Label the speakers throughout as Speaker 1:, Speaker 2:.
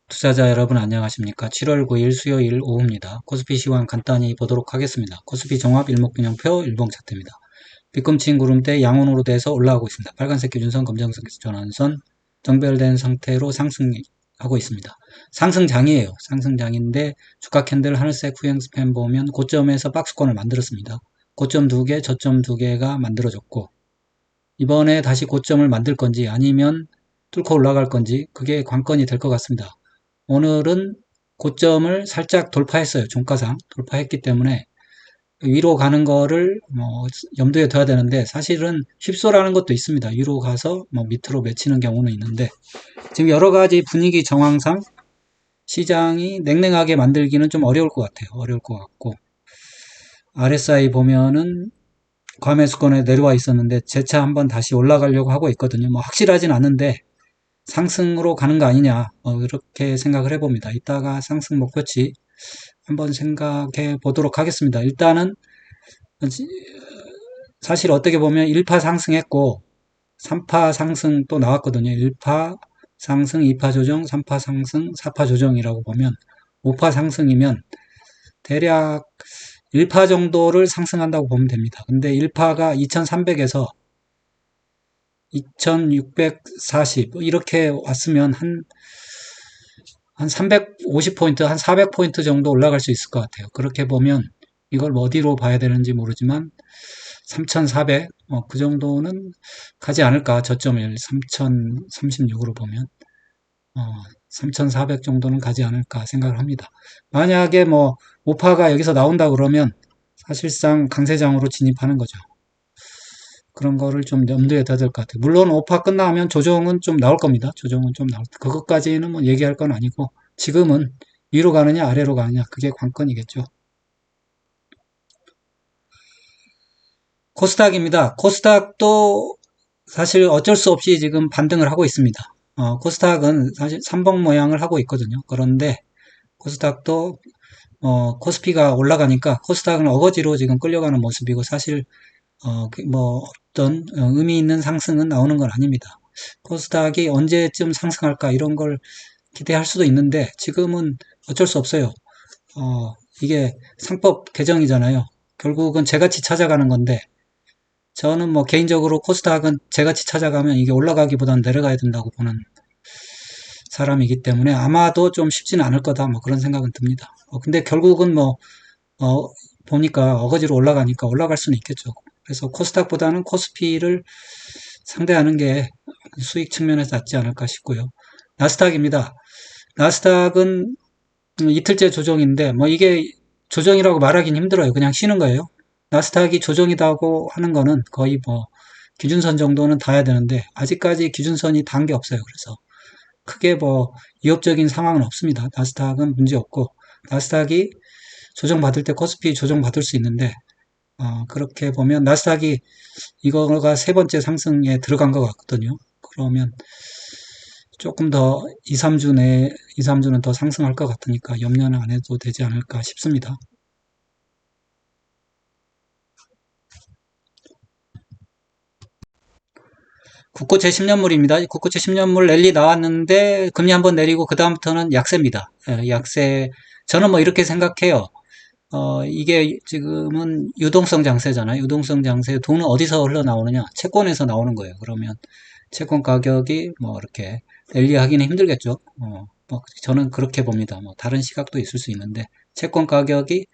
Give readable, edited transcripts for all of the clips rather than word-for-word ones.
Speaker 1: 투자자 여러분 안녕하십니까? 7월 9일 수요일 오후입니다. 코스피 시황 간단히 보도록 하겠습니다. 코스피 종합 일목균형표 일봉 차트입니다. 뒤꿈치 구름대 양온으로 돼서 올라가고 있습니다. 빨간색 기준선, 검정색 전환선 정별된 상태로 상승하고 있습니다. 상승장이에요. 상승장인데 주가 캔들 하늘색 후행 스팬 보면 고점에서 박스권을 만들었습니다. 고점 2개, 저점 2개가 만들어졌고 이번에 다시 고점을 만들 건지 아니면 뚫고 올라갈 건지 그게 관건이 될 것 같습니다. 오늘은 고점을 살짝 돌파했어요. 종가상 돌파했기 때문에 위로 가는 거를 염두에 둬야 되는데 사실은 휩소라는 것도 있습니다. 위로 가서 밑으로 맺히는 경우는 있는데 지금 여러 가지 분위기 정황상 시장이 냉랭하게 만들기는 좀 어려울 것 같아요. 어려울 것 같고 RSI 보면은 과매수권에 내려와 있었는데 재차 한번 다시 올라가려고 하고 있거든요. 확실하진 않은데 상승으로 가는 거 아니냐 이렇게 생각을 해봅니다. 이따가 상승 목표치 한번 생각해 보도록 하겠습니다. 일단은 사실 어떻게 보면 1파 상승했고 3파 상승 또 나왔거든요. 1파 상승, 2파 조정, 3파 상승, 4파 조정이라고 보면 5파 상승이면 대략 1파 정도를 상승한다고 보면 됩니다. 근데 1파가 2300에서 2640 이렇게 왔으면 한 350포인트, 한 400포인트 정도 올라갈 수 있을 것 같아요. 그렇게 보면 이걸 어디로 봐야 되는지 모르지만 3400, 그 정도는 가지 않을까. 저점을 3036으로 보면 3400 정도는 가지 않을까 생각을 합니다. 만약에 오파가 여기서 나온다 그러면 사실상 강세장으로 진입하는 거죠. 그런 거를 좀 염두에 둬야 될 것 같아요. 물론 오파 끝나면 조정은 좀 나올 겁니다. 조정은 좀 나올 그것까지는 얘기할 건 아니고 지금은 위로 가느냐 아래로 가느냐 그게 관건이겠죠. 코스닥입니다. 코스닥도 사실 어쩔 수 없이 지금 반등을 하고 있습니다. 코스닥은 사실 삼봉 모양을 하고 있거든요. 그런데 코스닥도 코스피가 올라가니까 코스닥은 어거지로 지금 끌려가는 모습이고 사실 어떤 의미 있는 상승은 나오는 건 아닙니다. 코스닥이 언제쯤 상승할까 이런 걸 기대할 수도 있는데 지금은 어쩔 수 없어요. 이게 상법 개정이잖아요. 결국은 재가치 찾아가는 건데 저는 개인적으로 코스닥은 재가치 찾아가면 이게 올라가기보다는 내려가야 된다고 보는 사람이기 때문에 아마도 좀 쉽지는 않을 거다 그런 생각은 듭니다. 근데 결국은 보니까 어거지로 올라가니까 올라갈 수는 있겠죠. 그래서 코스닥보다는 코스피를 상대하는 게 수익 측면에서 낫지 않을까 싶고요. 나스닥입니다. 나스닥은 이틀째 조정인데 이게 조정이라고 말하긴 힘들어요. 그냥 쉬는 거예요. 나스닥이 조정이라고 하는 거는 거의 기준선 정도는 닿아야 되는데 아직까지 기준선이 닿은 게 없어요. 그래서 크게 위협적인 상황은 없습니다. 나스닥은 문제 없고 나스닥이 조정받을 때 코스피 조정받을 수 있는데 그렇게 보면 나스닥이 이거가 세 번째 상승에 들어간 것 같거든요. 그러면 조금 더 2, 3주 내에 2, 3주는 더 상승할 것 같으니까 염려는 안 해도 되지 않을까 싶습니다. 국고채 10년물입니다. 국고채 10년물 랠리 나왔는데 금리 한번 내리고 그 다음부터는 약세입니다. 약세. 저는 이렇게 생각해요. 이게 지금은 유동성 장세잖아요. 유동성 장세 돈은 어디서 흘러나오느냐? 채권에서 나오는 거예요. 그러면 채권 가격이 이렇게 랠리하기는 힘들겠죠. 저는 그렇게 봅니다. 다른 시각도 있을 수 있는데 채권 가격이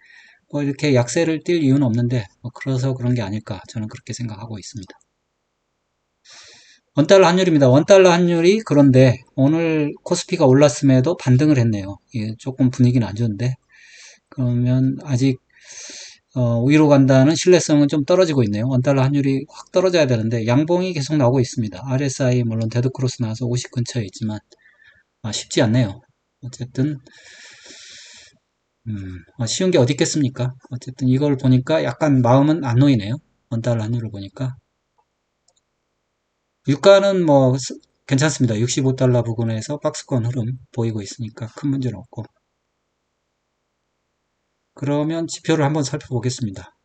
Speaker 1: 이렇게 약세를 띌 이유는 없는데 그래서 그런 게 아닐까 저는 그렇게 생각하고 있습니다. 원달러 환율입니다. 원달러 환율이 그런데 오늘 코스피가 올랐음에도 반등을 했네요. 조금 분위기는 안 좋은데 그러면 아직 위로 간다는 신뢰성은 좀 떨어지고 있네요. 원달러 환율이 확 떨어져야 되는데 양봉이 계속 나오고 있습니다. RSI 물론 데드크로스 나와서 50 근처에 있지만 쉽지 않네요. 어쨌든 쉬운 게 어디 있겠습니까? 어쨌든 이걸 보니까 약간 마음은 안 놓이네요. 원달러 환율을 보니까 유가는 괜찮습니다. 65달러 부근에서 박스권 흐름 보이고 있으니까 큰 문제는 없고 그러면 지표를 한번 살펴보겠습니다.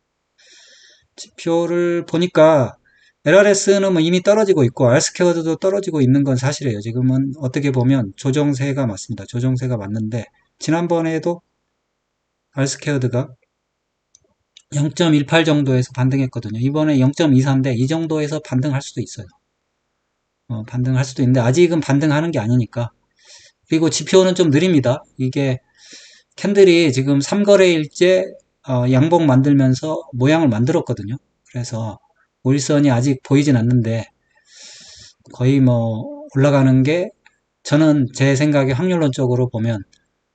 Speaker 1: 지표를 보니까 LRS는 뭐 이미 떨어지고 있고 R스퀘어드도 떨어지고 있는 건 사실이에요. 지금은 어떻게 보면 조정세가 맞습니다. 조정세가 맞는데 지난번에도 R스퀘어드가 0.18 정도에서 반등했거든요. 이번에 0.24인데 이 정도에서 반등할 수도 있어요. 반등할 수도 있는데 아직은 반등하는 게 아니니까. 그리고 지표는 좀 느립니다. 이게 캔들이 지금 3거래일째 양봉 만들면서 모양을 만들었거든요. 그래서 5일선이 아직 보이진 않는데 거의 뭐 올라가는 게 저는 제 생각에 확률론적으로 보면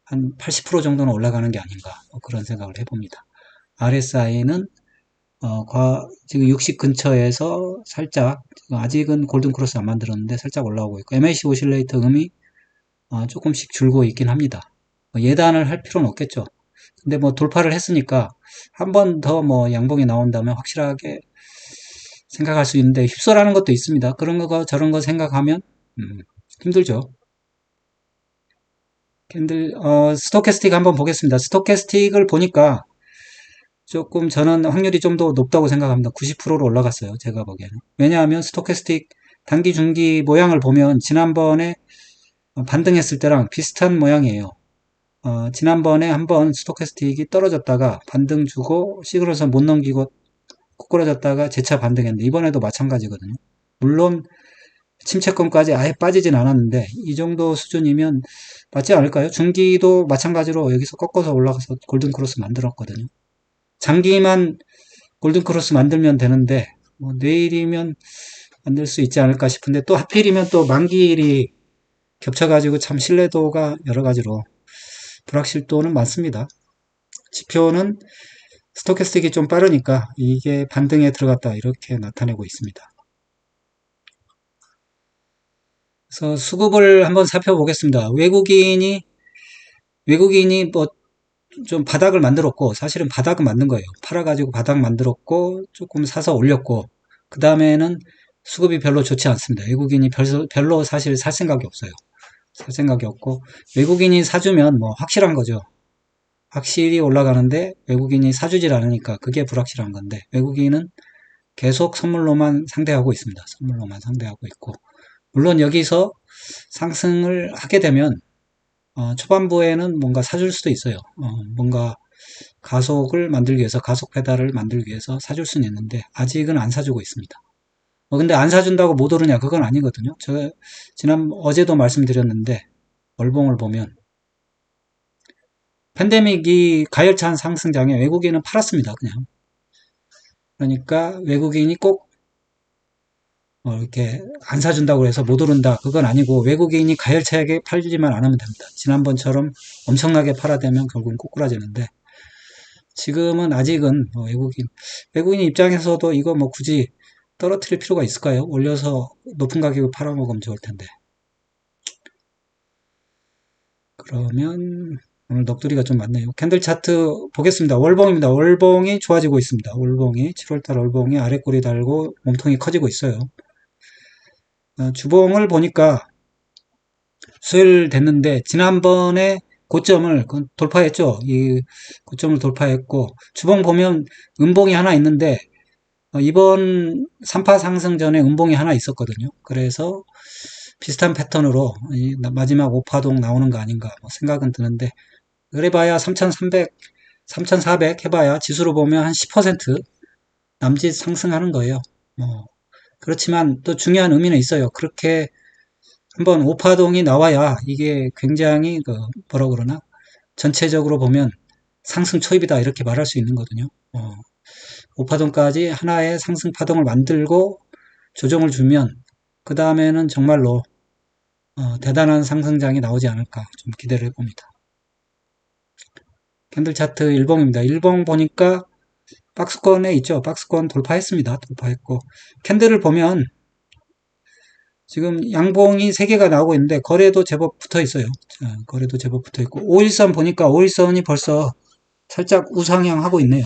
Speaker 1: 한 80% 정도는 올라가는 게 아닌가 그런 생각을 해봅니다. RSI는 지금 60 근처에서 살짝 아직은 골든크로스 안 만들었는데 살짝 올라오고 있고 MACD 오실레이터 음이 조금씩 줄고 있긴 합니다. 예단을 할 필요는 없겠죠. 근데 뭐 돌파를 했으니까 한 번 더 뭐 양봉이 나온다면 확실하게 생각할 수 있는데 휩쓸라는 것도 있습니다. 그런 거 저런 거 생각하면 힘들죠. 캔들 스토캐스틱 한번 보겠습니다. 스토캐스틱을 보니까 조금 저는 확률이 좀 더 높다고 생각합니다. 90%로 올라갔어요. 제가 보기에는. 왜냐하면 스토캐스틱 단기 중기 모양을 보면 지난번에 반등했을 때랑 비슷한 모양이에요. 지난번에 한번 스토캐스틱이 떨어졌다가 반등 주고 시그널선 못 넘기고 꼬꾸라졌다가 재차 반등했는데 이번에도 마찬가지거든요. 물론 침체권까지 아예 빠지진 않았는데 이 정도 수준이면 맞지 않을까요? 중기도 마찬가지로 여기서 꺾어서 올라가서 골든크로스 만들었거든요. 장기만 골든크로스 만들면 되는데 뭐 내일이면 만들 수 있지 않을까 싶은데 또 하필이면 또 만기일이 겹쳐가지고 참 신뢰도가 여러 가지로 불확실도는 많습니다. 지표는 스토캐스틱이 좀 빠르니까 이게 반등에 들어갔다 이렇게 나타내고 있습니다. 그래서 수급을 한번 살펴보겠습니다. 외국인이 뭐 좀 바닥을 만들었고 사실은 바닥은 만든 거예요. 팔아가지고 바닥 만들었고 조금 사서 올렸고 그 다음에는 수급이 별로 좋지 않습니다. 외국인이 별로 사실 살 생각이 없어요. 살 생각이 없고 외국인이 사주면 뭐 확실한 거죠. 확실히 올라가는데 외국인이 사주질 않으니까 그게 불확실한 건데 외국인은 계속 선물로만 상대하고 있습니다. 선물로만 상대하고 있고 물론 여기서 상승을 하게 되면 초반부에는 뭔가 사줄 수도 있어요. 뭔가 가속을 만들기 위해서 가속 페달을 만들기 위해서 사줄 수는 있는데 아직은 안 사주고 있습니다. 근데 안 사준다고 못 오르냐 그건 아니거든요. 제가 어제도 말씀드렸는데 월봉을 보면 팬데믹이 가열찬 상승장에 외국인은 팔았습니다. 그냥 그러니까 외국인이 꼭 이렇게 안 사준다고 해서 못 오른다 그건 아니고 외국인이 가열차게 팔지만 않으면 됩니다. 지난번처럼 엄청나게 팔아대면 결국은 꼬꾸라지는데 지금은 아직은 외국인 입장에서도 이거 뭐 굳이 떨어뜨릴 필요가 있을까요? 올려서 높은 가격에 팔아먹으면 좋을 텐데. 그러면 오늘 넋두리가 좀 많네요. 캔들 차트 보겠습니다. 월봉입니다. 월봉이 좋아지고 있습니다. 월봉이 7월달 월봉이 아래꼬리 달고 몸통이 커지고 있어요. 주봉을 보니까 수요일 됐는데 지난번에 고점을 돌파했죠. 이 고점을 돌파했고 주봉 보면 음봉이 하나 있는데 이번 3파 상승 전에 음봉이 하나 있었거든요. 그래서 비슷한 패턴으로 마지막 5파동 나오는 거 아닌가 뭐 생각은 드는데 그래봐야 3,300, 3,400 해봐야 지수로 보면 한 10% 남짓 상승하는 거예요. 그렇지만 또 중요한 의미는 있어요. 그렇게 한번 5파동이 나와야 이게 굉장히 뭐라 그러나 전체적으로 보면 상승 초입이다 이렇게 말할 수 있는 거거든요. 5파동까지 하나의 상승 파동을 만들고 조정을 주면 그 다음에는 정말로 대단한 상승장이 나오지 않을까 좀 기대를 해봅니다. 캔들 차트 일봉입니다. 일봉 보니까 박스권에 있죠. 박스권 돌파했습니다. 돌파했고 캔들을 보면 지금 양봉이 3개가 나오고 있는데 거래도 제법 붙어 있어요. 거래도 제법 붙어 있고 5일선 보니까 5일선이 벌써 살짝 우상향 하고 있네요.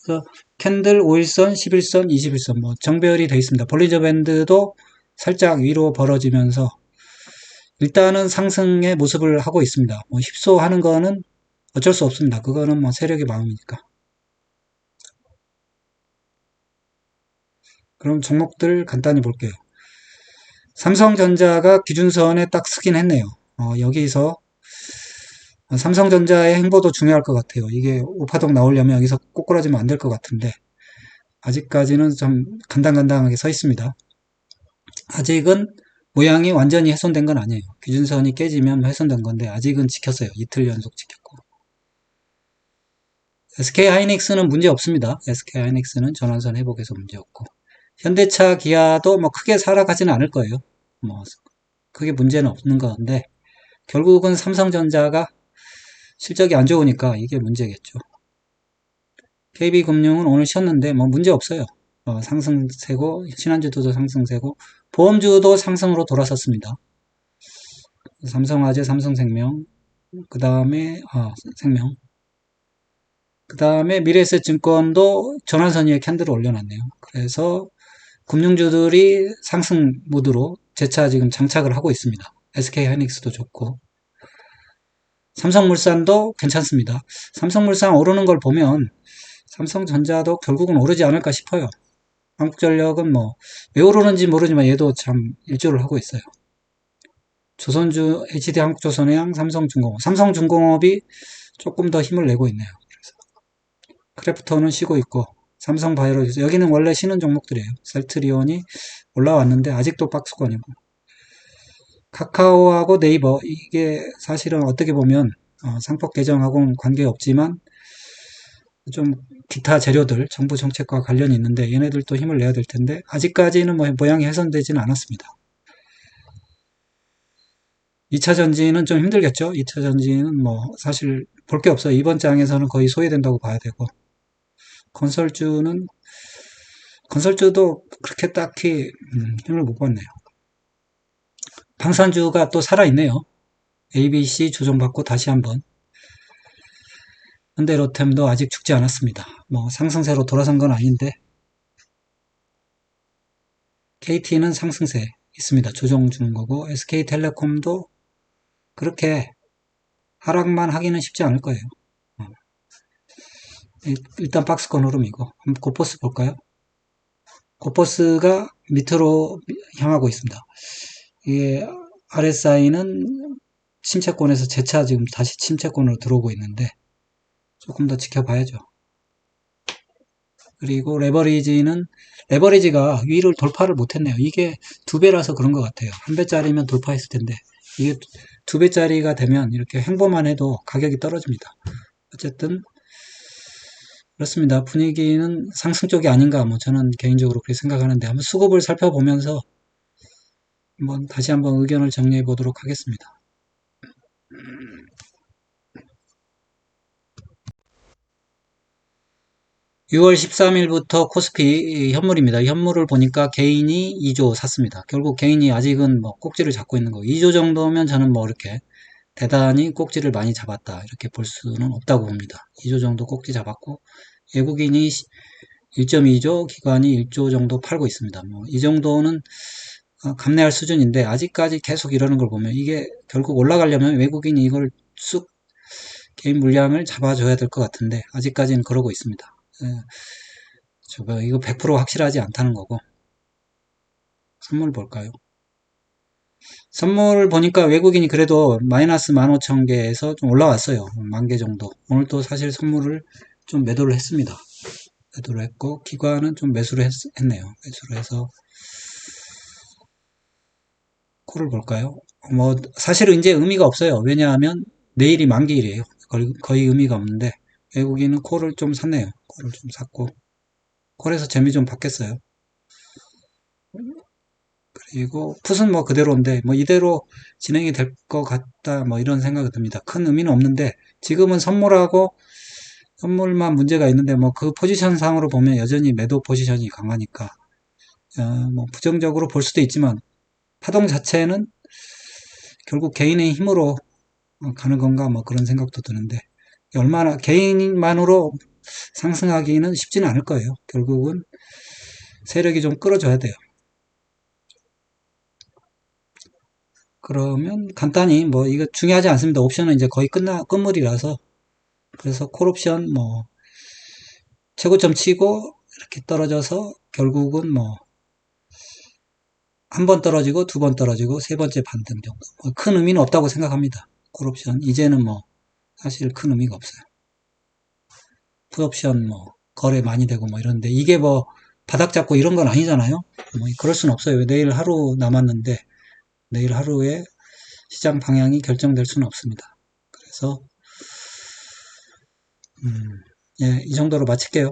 Speaker 1: 그래서 캔들 5일선, 11선, 21선 뭐 정배열이 되어 있습니다. 볼리저 밴드도 살짝 위로 벌어지면서 일단은 상승의 모습을 하고 있습니다. 뭐 휩소하는 거는 어쩔 수 없습니다. 그거는 뭐 세력의 마음이니까. 그럼 종목들 간단히 볼게요. 삼성전자가 기준선에 딱 서긴 했네요. 여기서 삼성전자의 행보도 중요할 것 같아요. 이게 오파동 나오려면 여기서 꼬꾸라지면 안 될 것 같은데 아직까지는 좀 간당간당하게 서 있습니다. 아직은 모양이 완전히 훼손된 건 아니에요. 기준선이 깨지면 훼손된 건데 아직은 지켰어요. 이틀 연속 지켰고. SK하이닉스는 문제 없습니다. SK하이닉스는 전환선 회복에서 문제 없고. 현대차, 기아도 뭐 크게 살아가지는 않을 거예요. 뭐 크게 문제는 없는 건데 결국은 삼성전자가 실적이 안 좋으니까 이게 문제겠죠. KB금융은 오늘 쉬었는데 뭐 문제 없어요. 상승세고 신한주도 상승세고 보험주도 상승으로 돌아섰습니다. 삼성화재, 삼성생명, 그 다음에 생명, 그 다음에 미래에셋증권도 전환선 위에 캔들을 올려놨네요. 그래서 금융주들이 상승 모드로 재차 지금 장착을 하고 있습니다. SK하이닉스도 좋고 삼성물산도 괜찮습니다. 삼성물산 오르는 걸 보면 삼성전자도 결국은 오르지 않을까 싶어요. 한국전력은 뭐 왜 오르는지 모르지만 얘도 참 일조를 하고 있어요. 조선주, HD한국조선해양, 삼성중공업. 삼성중공업이 조금 더 힘을 내고 있네요. 크래프톤은 쉬고 있고 삼성바이오로직스 여기는 원래 쉬는 종목들이에요. 셀트리온이 올라왔는데 아직도 박스권이고 카카오하고 네이버 이게 사실은 어떻게 보면 상법 개정하고는 관계없지만 좀 기타 재료들 정부 정책과 관련이 있는데 얘네들도 힘을 내야 될 텐데 아직까지는 뭐 모양이 훼손되지는 않았습니다. 2차 전지는 좀 힘들겠죠. 2차 전지는 뭐 사실 볼 게 없어요. 이번 장에서는 거의 소외된다고 봐야 되고 건설주는 건설주도 그렇게 딱히 힘을 못 봤네요. 방산주가 또 살아있네요. ABC 조정받고 다시 한번 현대로템도 아직 죽지 않았습니다. 뭐 상승세로 돌아선 건 아닌데 KT는 상승세 있습니다. 조정 주는 거고 SK텔레콤도 그렇게 하락만 하기는 쉽지 않을 거예요. 일단 박스권 흐름이고 한번 고포스 볼까요? 고포스가 밑으로 향하고 있습니다. 이게 RSI는 침체권에서 재차 지금 다시 침체권으로 들어오고 있는데 조금 더 지켜봐야죠. 그리고 레버리지가 위를 돌파를 못했네요. 이게 2배라서 그런 것 같아요. 1배짜리면 돌파했을 텐데 이게 2배짜리가 되면 이렇게 행보만 해도 가격이 떨어집니다. 어쨌든 그렇습니다. 분위기는 상승 쪽이 아닌가 뭐 저는 개인적으로 그렇게 생각하는데 한번 수급을 살펴보면서 다시 한번 의견을 정리해 보도록 하겠습니다. 6월 13일부터 코스피 현물입니다. 현물을 보니까 개인이 2조 샀습니다. 결국 개인이 아직은 뭐 꼭지를 잡고 있는 거. 2조 정도면 저는 뭐 이렇게 대단히 꼭지를 많이 잡았다. 이렇게 볼 수는 없다고 봅니다. 2조 정도 꼭지 잡았고, 외국인이 1.2조, 기관이 1조 정도 팔고 있습니다. 뭐, 이 정도는 감내할 수준인데, 아직까지 계속 이러는 걸 보면, 이게 결국 올라가려면 외국인이 이걸 쑥 개인 물량을 잡아줘야 될 것 같은데, 아직까지는 그러고 있습니다. 이거 100% 확실하지 않다는 거고. 선물 볼까요? 선물 보니까 외국인이 그래도 마이너스 15,000개에서 좀 올라왔어요. 10,000개 정도. 오늘 또 사실 선물을 좀 매도를 했습니다. 매도를 했고, 기관은 좀 매수를 했네요. 매수를 해서, 콜을 볼까요? 뭐, 사실은 이제 의미가 없어요. 왜냐하면 내일이 만기일이에요. 거의 의미가 없는데, 외국인은 콜을 좀 샀네요. 콜을 좀 샀고, 콜에서 재미 좀 받겠어요. 그리고 풋은 뭐 그대로인데 뭐 이대로 진행이 될 것 같다 뭐 이런 생각이 듭니다. 큰 의미는 없는데 지금은 선물하고 선물만 문제가 있는데 뭐 그 포지션 상으로 보면 여전히 매도 포지션이 강하니까 뭐 부정적으로 볼 수도 있지만 파동 자체는 결국 개인의 힘으로 가는 건가 뭐 그런 생각도 드는데 얼마나 개인만으로 상승하기는 쉽지는 않을 거예요. 결국은 세력이 좀 끌어줘야 돼요. 그러면 간단히 뭐 이거 중요하지 않습니다. 옵션은 이제 거의 끝물이라서 그래서 콜옵션 뭐 최고점 치고 이렇게 떨어져서 결국은 뭐 한 번 떨어지고 두 번 떨어지고 세 번째 반등 정도. 큰 의미는 없다고 생각합니다. 콜옵션 이제는 뭐 사실 큰 의미가 없어요. 풋옵션 뭐 거래 많이 되고 뭐 이런데 이게 뭐 바닥 잡고 이런 건 아니잖아요. 뭐 그럴 순 없어요. 내일 하루 남았는데 내일 하루에 시장 방향이 결정될 수는 없습니다. 그래서 예, 이 정도로 마칠게요.